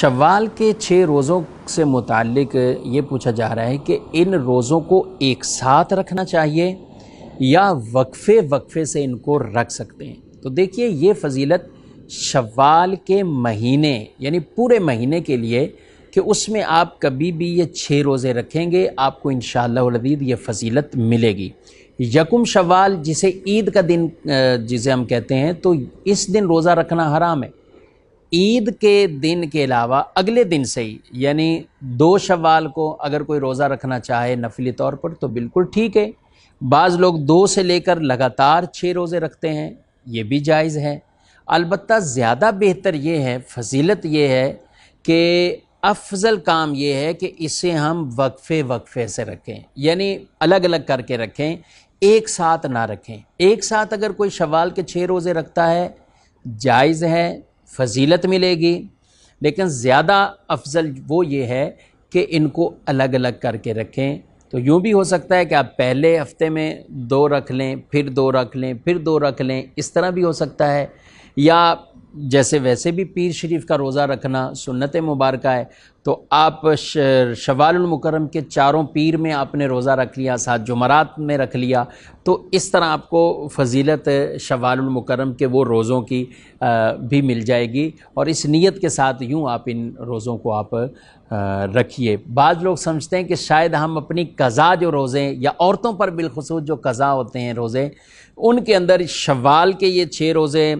शव्वाल के 6 रोज़ों से मुताल्लिक ये पूछा जा रहा है कि इन रोज़ों को एक साथ रखना चाहिए या वक्फ़े वक्फ़े से इनको रख सकते हैं। तो देखिए, ये फ़जीलत शव्वाल के महीने यानी पूरे महीने के लिए कि उसमें आप कभी भी ये 6 रोज़े रखेंगे, आपको इंशाअल्लाह वल अज़ीज़ ये फ़जीलत मिलेगी। यकुम शव्वाल जिसे ईद का दिन जिसे हम कहते हैं, तो इस दिन रोज़ा रखना हराम है। ईद के दिन के अलावा अगले दिन से ही यानी 2 शव्वाल को अगर कोई रोज़ा रखना चाहे नफली तौर पर तो बिल्कुल ठीक है। बाज़ लोग 2 से लेकर लगातार 6 रोज़े रखते हैं, ये भी जायज़ है। अलबत्ता ज़्यादा बेहतर ये है, फजीलत ये है कि अफजल काम ये है कि इसे हम वक्फ़े वक्फ़े से रखें, यानी अलग अलग करके रखें, एक साथ ना रखें। एक साथ अगर कोई शव्वाल के 6 रोज़े रखता है जायज़ है, फजीलत मिलेगी, लेकिन ज़्यादा अफजल वो ये है कि इनको अलग अलग करके रखें। तो यूँ भी हो सकता है कि आप पहले हफ्ते में 2 रख लें, फिर 2 रख लें, फिर 2 रख लें, इस तरह भी हो सकता है। या जैसे वैसे भी पीर शरीफ का रोज़ा रखना सुन्नत मुबारक है, तो आप शव्वालुल मुकर्रम के 4 पीर में आपने रोज़ा रख लिया, 7 जुमरात में रख लिया, तो इस तरह आपको फ़जीलत शव्वालुल मुकर्रम के वो रोज़ों की भी मिल जाएगी। और इस नीयत के साथ यूँ आप इन रोज़ों को आप रखिए। बाज़ लोग समझते हैं कि शायद हम अपनी क़ज़ा जो रोज़े या औरतों पर बिलखुसूस जो क़ज़ा होते हैं रोज़े, उनके अंदर शव्वाल के ये 6 रोज़े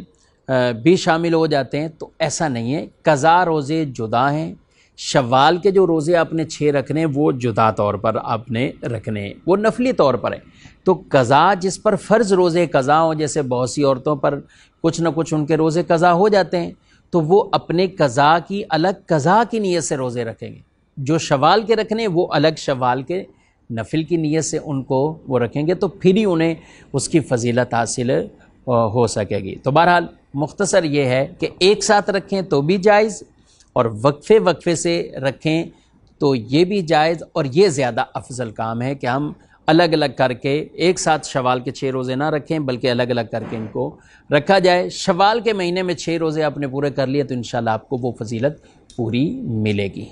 भी शामिल हो जाते हैं, तो ऐसा नहीं है। क़ज़ा रोज़े जुदा हैं, शव्वाल के जो रोज़े आपने 6 रखने हैं वो जुदा तौर पर आपने रखने हैं, वो नफली तौर पर है। तो क़ज़ा जिस पर फ़र्ज़ रोज़े क़ज़ा हो, जैसे बहुत सी औरतों पर कुछ न कुछ उनके रोज़े क़ज़ा हो जाते हैं, तो वो अपने क़ज़ा की अलग क़ज़ा की नीयत से रोज़े रखेंगे। जो शव्वाल के रखने वो अलग शव्वाल के नफिल की नीयत से उनको वो रखेंगे, तो फिर ही उन्हें उसकी फ़जीलत हासिल हो सकेगी। तो बहरहाल मुख्तसर ये है कि एक साथ रखें तो भी जायज़ और वक्फ़े वक्फ़े से रखें तो ये भी जायज़, और ये ज़्यादा अफजल काम है कि हम अलग अलग करके एक साथ शव्वाल के 6 रोज़े ना रखें, बल्कि अलग अलग करके इनको रखा जाए। शव्वाल के महीने में 6 रोज़े आपने पूरे कर लिए तो इंशाअल्लाह आपको वो फ़जीलत पूरी मिलेगी।